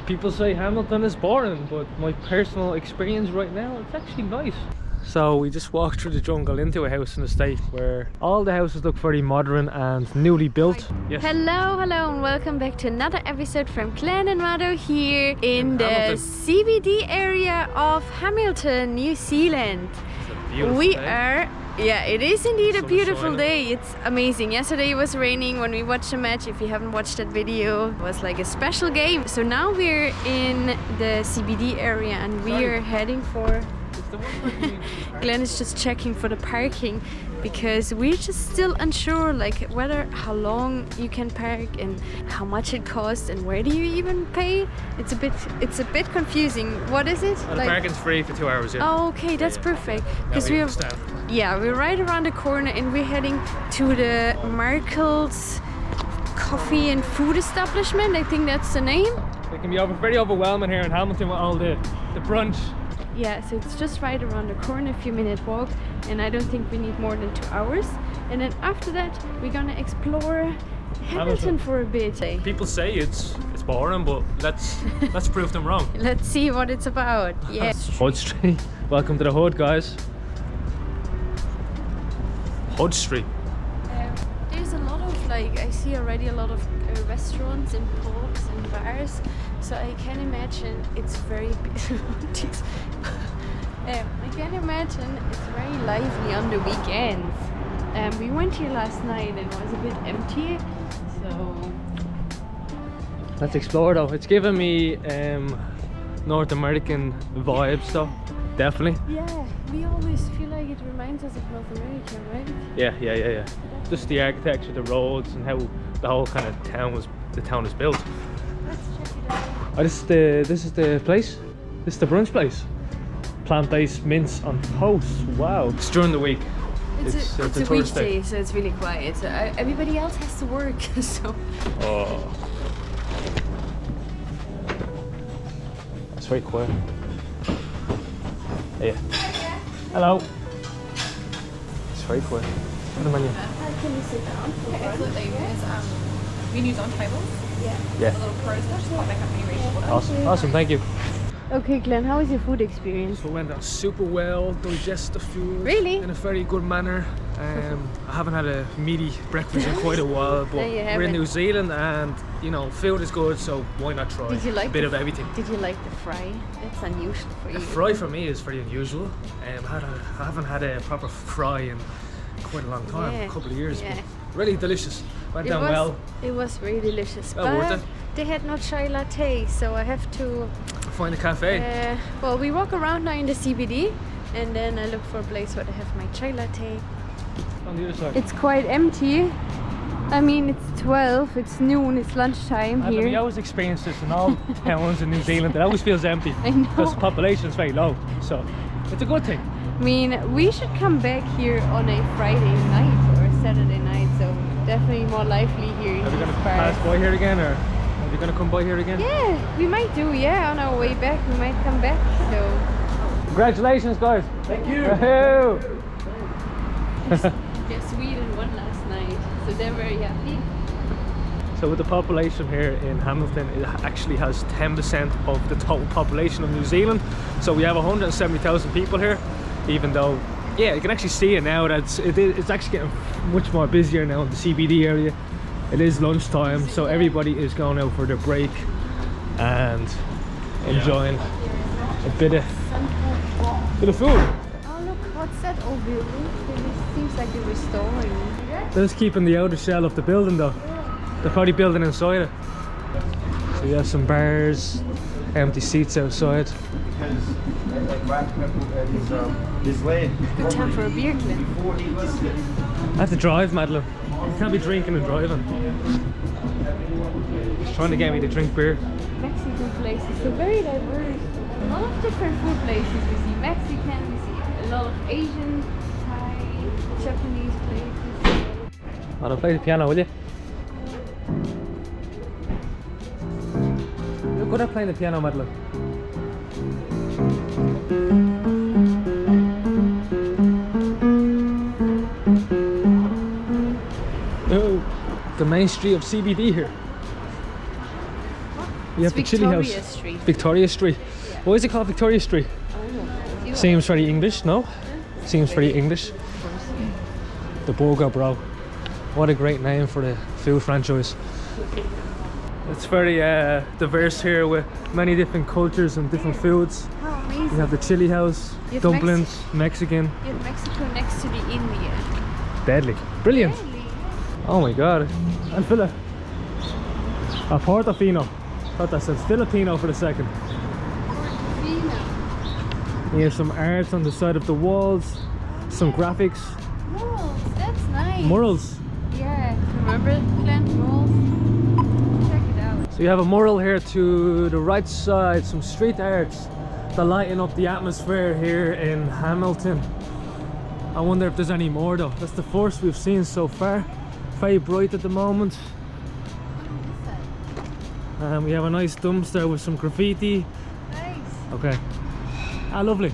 People say Hamilton is boring, but my personal experience right now, it's actually nice. So we just walked through the jungle into a house in the state where all the houses look very modern and newly built. Yes. Hello and welcome back to another episode from Glenandmado here in the Hamilton. CBD area of Hamilton, New Zealand. It's a beautiful We day. are, yeah, it is indeed a Sun is beautiful shining. day. It's amazing. Yesterday it was raining when we watched the match. If you haven't watched that video, it was like a special game. So now we're in the CBD area and we are heading for... Glenn is just checking for the parking because we're just still unsure like how long you can park and how much it costs and where do you even pay. It's a bit confusing. What is it? The parking's free for 2 hours, yeah. Oh, okay, that's perfect. Because Yeah, we're right around the corner and we're heading to the Markle's coffee and food establishment. I think that's the name. It can be very overwhelming here in Hamilton with all the brunch. Yeah, so it's just right around the corner, a few minute walk, and I don't think we need more than 2 hours. And then after that, we're gonna explore Hamilton for a bit. People say it's boring, but let's prove them wrong. Let's see what it's about. Yeah. Horde Street. Welcome to the Horde, guys. Horde Street. There's a lot of I see already a lot of restaurants and pubs and bars. So I can imagine it's very I can imagine it's very lively on the weekends. We went here last night and it was a bit empty, so Let's explore though. It's giving me North American vibes though, definitely. yeah, we always feel like it reminds us of North America, right? Yeah. Just the architecture, the roads, and how the whole kind of town is built. Let's check it out. Oh, this is the place. This is the brunch place. Plant-based mince on toast. Wow. It's during the week. It's a tourist day. weekday, so it's really quiet. So everybody else has to work, so. Oh. It's very quiet. Yeah. Hello. It's very quiet. Look at the menu. Can we sit down? Absolutely. There's menus on tables. Yeah. A little process. Just pop back up when you're ready. Awesome, thank you. Okay, Glenn, how was your food experience? So it went on super well, digest the food Really? in a very good manner. I haven't had a meaty breakfast in quite a while, but No, you we're in haven't. New Zealand and you know, food is good, so why not try Did you like a bit the- of everything. Did you like the fry? That's unusual for you. A fry for me is very unusual. I haven't had a proper fry in quite a long time, Yeah, a couple of years. yeah. But really delicious. Went down well. It was really delicious, Well worth but it. they had no chai latte, so I have to. Find a cafe. Well, we walk around now in the CBD, and then I look for a place where I have my chai latte. On the other side. It's quite empty. I mean, it's 12, it's noon, it's lunchtime We here. always experience this in all towns in New Zealand. It always feels empty I know. because the population is very low. So it's a good thing. I mean, we should come back here on a Friday night or Saturday night, so definitely more lively here in Are we these going to parts. pass by here again, or are we going to come by here again? Yeah, we might do, yeah, on our way back, we might come back, so. Congratulations, guys. Thank you. Woohoo. Yeah, Sweden won last night, so they're very happy. So with the population here in Hamilton, it actually has 10% of the total population of New Zealand. So we have 170,000 people here, even though, yeah, you can actually see it now that it's actually getting much more busier now in the CBD area. It is lunchtime, so everybody is going out for their break and enjoying a bit of food. Oh look, what's that old building? It seems like they're restoring. They're just keeping the outer shell of the building though. They're probably building inside it. So you have some bars, empty seats outside. This way. Good time for a beer, Glenn. I have to drive, Madeline. You can't be drinking and driving. She's trying to get me to drink beer. Mexican places, so very diverse. A lot of different food places. We see Mexican, we see a lot of Asian, Thai, Japanese places. I'll play the piano, will you? You're good at playing the piano, Madeline. Oh, the main street of CBD here. We have the chili house. Victoria Street. Victoria Street. Yeah. Why is it called Victoria Street? You Seems very English, no? Seems very English. The Burger Bro. What a great name for the food franchise. It's very diverse here with many different cultures and different foods. How amazing. We have the chili house, You have dumplings, Mexican. You have Mexico next to the India. Deadly. Brilliant. Really? Oh my god. And Philip. A Portofino. Thought that says Filipino for a second. Portofino. We have some art on the side of the walls, some graphics, Murals, that's nice. murals. Yeah, remember plant murals? Check it out. So you have a mural here to the right side, some street arts that lighten up the atmosphere here in Hamilton. I wonder if there's any more though. That's the first we've seen so far. Very bright at the moment. And we have a nice dumpster with some graffiti. Nice. Okay. Ah, lovely.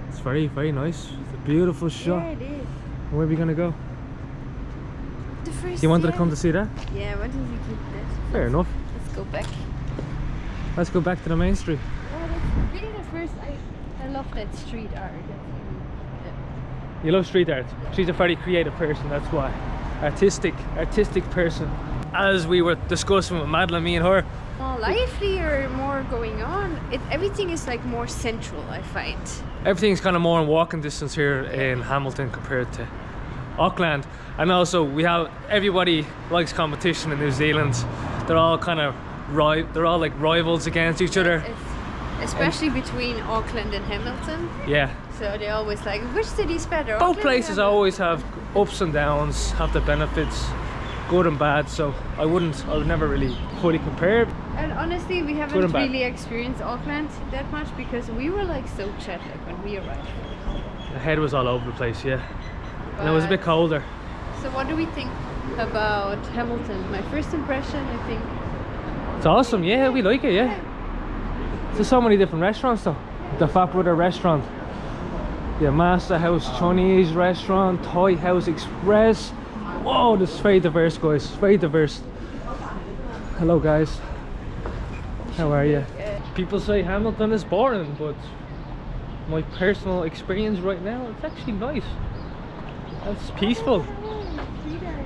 It's very, very nice. It's a beautiful shot. Yeah, it is. Where are we gonna go? The first You wanted to year. come to see that? Yeah, what does he keep that? Fair enough. Let's go back. Let's go back to the main street. Oh, that's really the first. I love that street art. You love street art. She's a very creative person, that's why. Artistic person. As we were discussing with Madeline, me and her, More lively or more going on. Everything is like more central, I find. everything's kind of more in walking distance here in Hamilton compared to Auckland. And also we have, everybody likes competition in New Zealand. They're all kind of they're all like rivals against each other. Especially between Auckland and Hamilton. Yeah. So they always like, which city's better? Both Auckland or places Hamilton? always have ups and downs, have the benefits, good and bad. So I would never really fully compare. And honestly, we Good haven't and bad. really experienced Auckland that much because we were like so jet lagged when we arrived. The head was all over the place, yeah. And it was a bit But- colder. So what do we think about Hamilton? My first impression, I think. It's awesome, yeah, we like it, yeah. There's so many different restaurants though. The Fat Brother restaurant, the Master House Chinese restaurant, Thai House Express. Whoa, this is very diverse, guys. Very diverse. Hello, guys. How are you? People say Hamilton is boring, but my personal experience right now, it's actually nice. It's peaceful.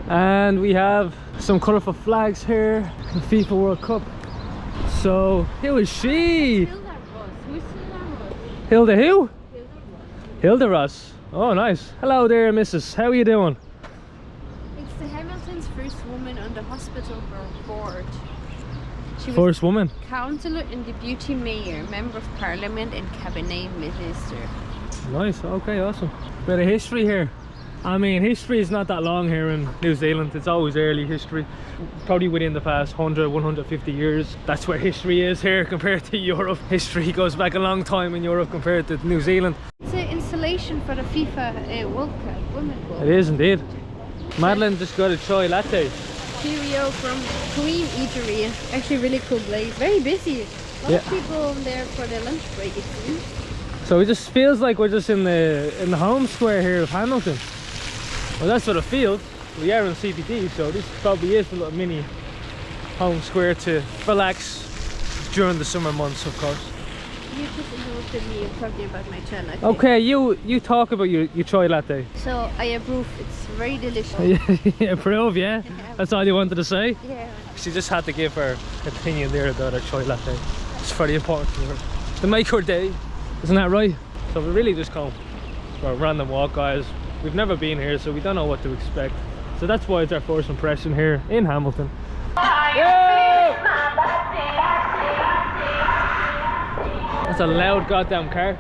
And we have some colourful flags here. The FIFA World Cup. So, who is she? Hilda Ross. Who's Hilda Ross? Hilda who? Hilda Ross. Hilda Ross. Oh, nice. Hello there, missus. How are you doing? It's the Hamilton's first woman on the hospital board. She was First woman. councillor and deputy mayor, member of parliament and cabinet minister. Nice. Okay, awesome. Bit of history here. I mean, history is not that long here in New Zealand. It's always early history. Probably within the past 100, 150 years. That's where history is here compared to Europe. History goes back a long time in Europe compared to New Zealand. It's an installation for the FIFA World Cup, Women's World It is indeed. Madeline just got a chai latte. Cheerio from Queen Eatery. Actually, really cool place. Very busy. A lot of people there for their lunch break, it seems. So it just feels like we're just in the home square here of Hamilton. Well, that's what it feels. We are in CBD, so this probably is a little mini home square to relax during the summer months, of course. You just interrupted me talking about my chai latte. Okay, you talk about your chai latte. So I approve. It's very delicious. Approve, yeah? That's all you wanted to say? Yeah. She just had to give her opinion there about her chai latte. It's very important to her. To make her day, isn't that right? So we really just come for a random walk, guys. We've never been here, so we don't know what to expect. So that's why it's our first impression here in Hamilton. Yeah! That's a loud goddamn car.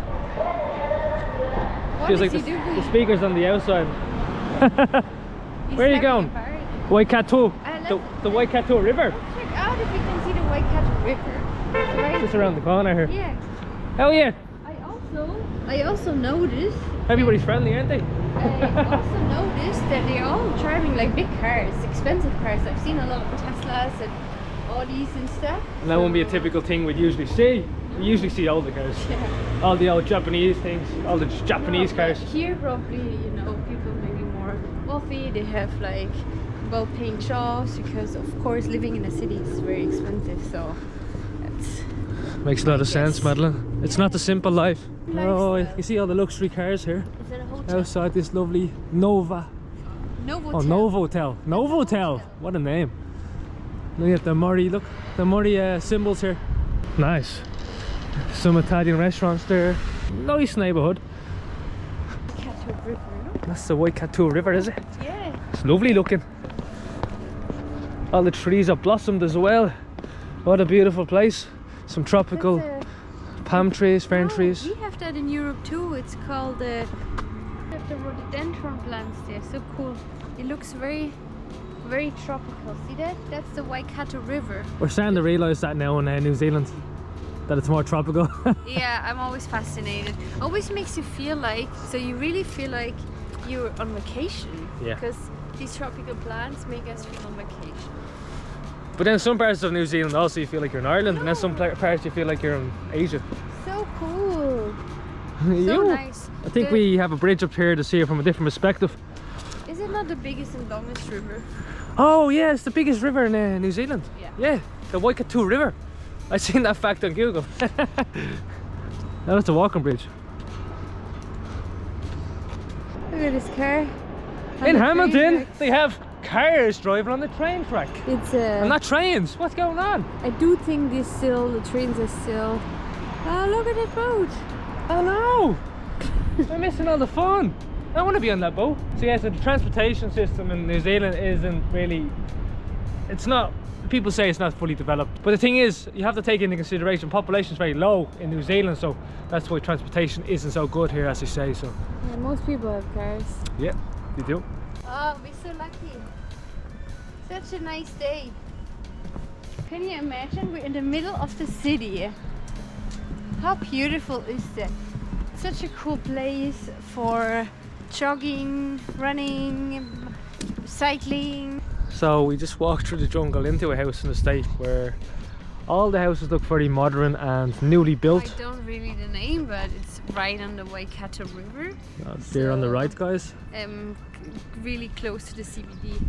What Feels is like he doing? the speakers on the outside. He's Where are you having going? a party. Waikato. let's- The Waikato River. Check out if you can see the Waikato River. It's right Just around the corner here. Yeah. Hell yeah. I also noticed. Everybody's friendly, aren't they? I also noticed that they're all driving like big cars, expensive cars. I've seen a lot of Teslas and Audis and stuff. And that wouldn't be a typical thing we'd usually see. We usually see older cars. Yeah. All the old Japanese things, all the Japanese No, but cars. Here probably, you know, people maybe more wealthy. They have like well-paying jobs, because of course living in a city is very expensive. So that's Makes a lot of sense, Madeline. It's not the simple life. Oh, Lifestyle. you see all the luxury cars here Is that a hotel? outside this lovely Nova. Novotel. Oh, Novotel. Novotel. What a name. Look at the Murray. Look, the Murray symbols here. Nice. Some Italian restaurants there. Nice neighbourhood. Waikato River, no? That's the Waikato River, is it? Yeah. It's lovely looking. All the trees are blossomed as well. What a beautiful place. Some tropical That's palm trees, fern no, trees. we have that in Europe too. It's called the rhododendron plants there. So cool. It looks very, very tropical. See that? That's the Waikato River. We're starting to realise that now in New Zealand, that it's more tropical. Yeah, I'm always fascinated. Always makes you feel like, so you really feel like you're on vacation. Yeah. Because these tropical plants make us feel on vacation. But then some parts of New Zealand also you feel like you're in Ireland, and then some parts you feel like you're in Asia. So cool. So You- nice. I think we have a bridge up here to see it from a different perspective. Is it not the biggest and longest river? Oh yeah, it's the biggest river in New Zealand. Yeah. Yeah, the Waikato River. I seen that fact on Google. That was the walking bridge. Look at this car. On In the Hamilton, train tracks. they have cars driving on the train track. It's And not trains. What's going on? I do think the trains are still. Oh, look at that boat. Oh no! I'm missing all the fun. I want to be on that boat. So yeah, so the transportation system in New Zealand isn't really, it's not, people say it's not fully developed. But the thing is, you have to take into consideration, population is very low in New Zealand, so that's why transportation isn't so good here, as you say. So Yeah, most people have cars. yeah, you do. Oh, we're so lucky. Such a nice day. Can you imagine? We're in the middle of the city. How beautiful is that? Such a cool place for jogging, running, cycling. So we just walked through the jungle into a house in the state where all the houses look very modern and newly I built. don't really the name, but it's right on the Waikato River. There on the So- right, guys. Really close to the CBD.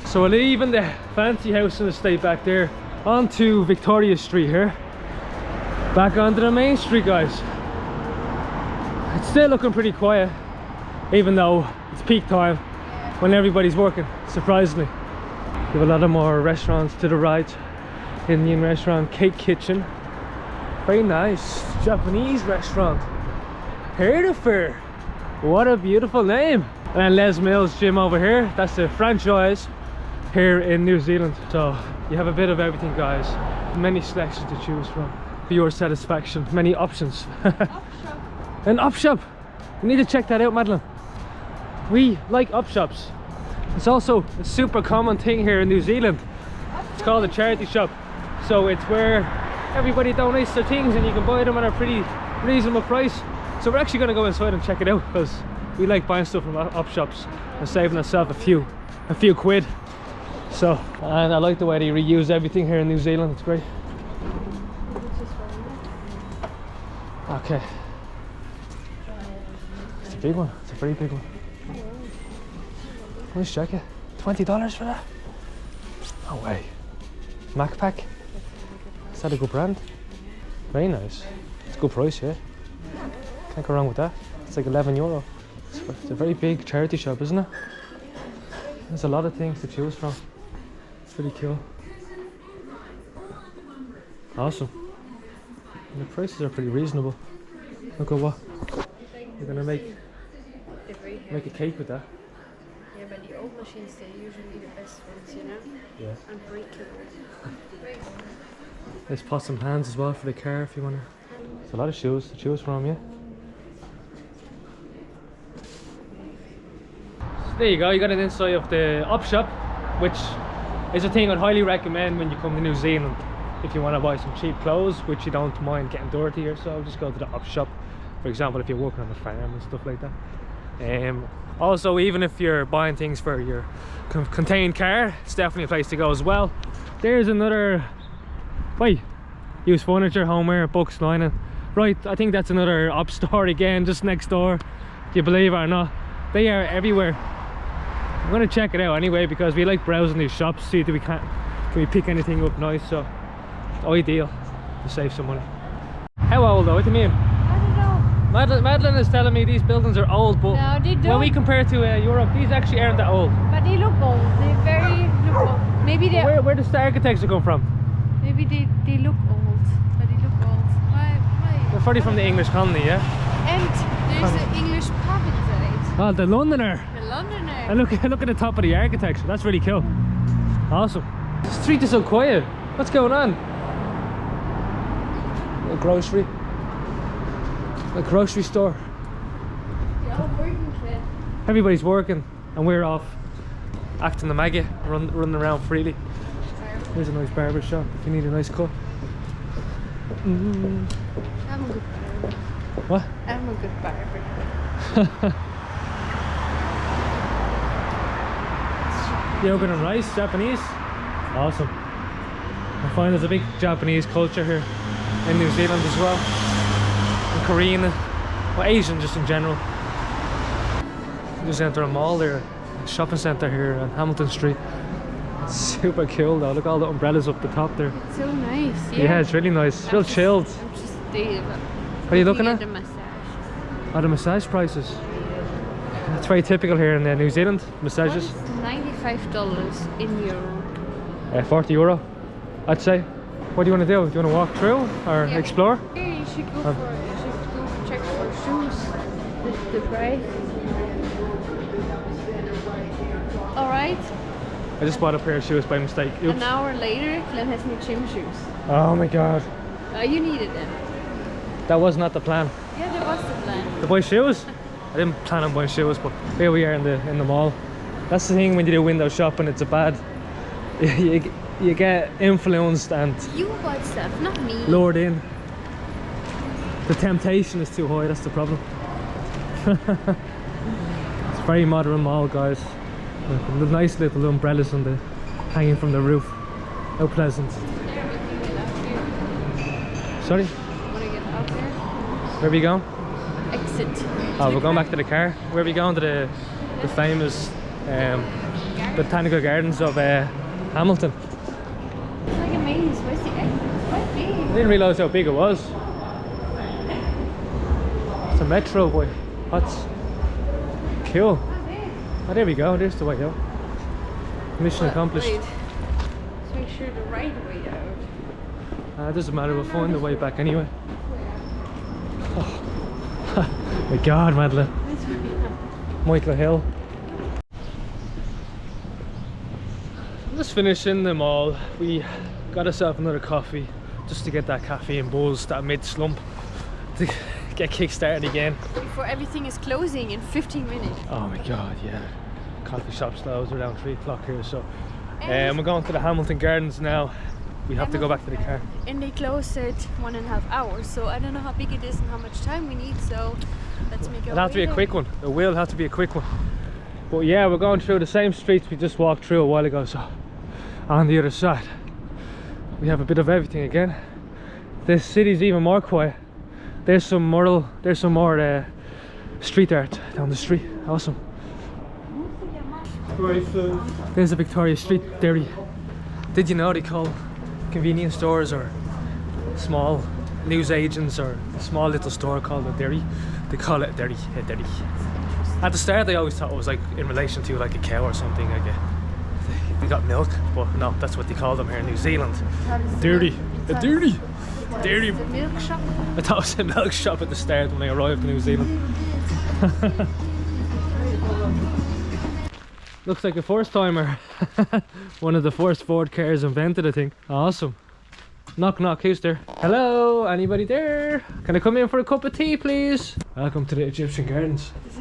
So we're leaving the fancy house in the state back there onto Victoria Street here. Back onto the main street, guys. It's still looking pretty quiet, even though it's peak time when everybody's working, surprisingly. We have a lot of more restaurants to the right. Indian restaurant, Cake Kitchen. Very nice. Japanese restaurant. Hereford. What a beautiful name. And Les Mills Gym over here. That's the franchise here in New Zealand. So you have a bit of everything, guys. Many selections to choose from. For your satisfaction, many options. An op shop. You need to check that out, Madeline. We like op shops. It's also a super common thing here in New Zealand. It's called a charity shop. So it's where everybody donates their things and you can buy them at a pretty reasonable price. So we're actually going to go inside and check it out because we like buying stuff from op shops and saving ourselves a few quid. So, and I like the way they reuse everything here in New Zealand. It's great. Okay. It's a big one. It's a very big one. Nice jacket. $20 for that? No way. Mac Pack. Is that a good brand? Very nice. It's a good price, yeah. Can't go wrong with that. It's like €11. It's a very big charity shop, isn't it? There's a lot of things to choose from. It's pretty cool. Awesome. And the prices are pretty reasonable. Look at what. You're gonna make a cake with that. Yeah, but the old machines, they're usually the best ones, you know? Yeah. Unbreakable. There's pots and pans as well for the car if you wanna. There's a lot of shoes to choose from, yeah. So there you go, you got an inside of the op shop, which is a thing I'd highly recommend when you come to New Zealand. If you want to buy some cheap clothes, which you don't mind getting dirty or so, just go to the op shop. For example, if you're working on a farm and stuff like that. Also, even if you're buying things for your contained car, it's definitely a place to go as well. There's another, wait, used furniture, homeware, books, lining. Right, I think that's another op store again, just next door. Do you believe it or not? They are everywhere. I'm gonna check it out anyway because we like browsing these shops, see if can we pick anything up nice. So ideal to save some money. How old though? What do you mean? I don't know. Madeline is telling me these buildings are old, but No, they don't. when we compare to Europe, these actually aren't that old. But they look old. They look old. Maybe they. Where does the architecture come from? Maybe they look old. But they look old. Why? They're probably from the English colony, yeah. And there's an English pub inside. Oh, the Londoner. The Londoner. And look at the top of the architecture. That's really cool. Awesome. The street is so quiet. What's going on? A grocery store. They're all working today. Everybody's working and we're off acting the maggot, running around freely. There's a nice barber shop if you need a nice cut. I'm a good barber. What? I'm a good barber. Yogurt and rice, Japanese. Awesome. I find there's a big Japanese culture here in New Zealand as well. And Korean, well, Asian just in general. Just enter a mall there, a shopping centre here on Hamilton Street. Super cool though, look at all the umbrellas up the top there. It's so nice. Yeah, it's really nice, it's real chilled. I'm just What are you looking at? the massage. Oh, the massage prices. That's very typical here in New Zealand, massages. $95 in euro. €40, I'd say. What do you want to do? Do you want to walk through or Yeah. explore? Here you should go check for shoes. The price. Alright. I just bought a pair of shoes by mistake. Oops. An hour later, Glenn has new gym shoes. Oh my god. You needed them. That was not the plan. Yeah, that was the plan. To buy shoes? I didn't plan on buying shoes, but here we are in the mall. That's the thing when you do window shopping, it's a bad... You get influenced and You bought stuff, not me. lured in. The temptation is too high, that's the problem. It's a very modern mall, guys. The nice little umbrellas on the hanging from the roof. How pleasant. Sorry? Want to get out there? Where are we going? Exit. Oh, we're going back to the car. Where are we going? To the famous botanical gardens of Hamilton. It's like a maze. Where's the exit? It's quite big. I didn't realise how big it was. It's a metro, boy. That's cool. Oh, there we go. There's the way out. Mission accomplished. Wait. Let's make sure the right way out. It doesn't matter. We'll find the way back anyway. Oh. My God, Madeline. This way out. Michael Hill. Just finishing the mall. We got ourselves another coffee just to get that caffeine buzz, that mid slump, to get kick-started again. Before everything is closing in 15 minutes. Oh my God, yeah. Coffee shops closed around 3 o'clock here, so we're going to the Hamilton Gardens now. We have to go back to the car. And they close at 1.5 hours, so I don't know how big it is and how much time we need, so let's make it. It'll have to be a quick one. It will have to be a quick one. But yeah, we're going through the same streets we just walked through a while ago, so on the other side we have a bit of everything again. This city's even more quiet. There's some more street art down the street. Awesome. There's a Victoria Street dairy. Did you know they call convenience stores or small news agents or a small little store called a dairy? They call it a dairy. At the start, I always thought it was like in relation to like a cow or something. Like they got milk, but no, that's what they call them here in New Zealand. Dairy. A dairy. Dairy. The milk shop. I thought it was a milk shop at the start when I arrived in New Zealand. Looks like a first timer. One of the first Ford cars invented, I think. Awesome. Knock knock, who's there? Hello, anybody there? Can I come in for a cup of tea, please? Welcome to the Egyptian Gardens. Is it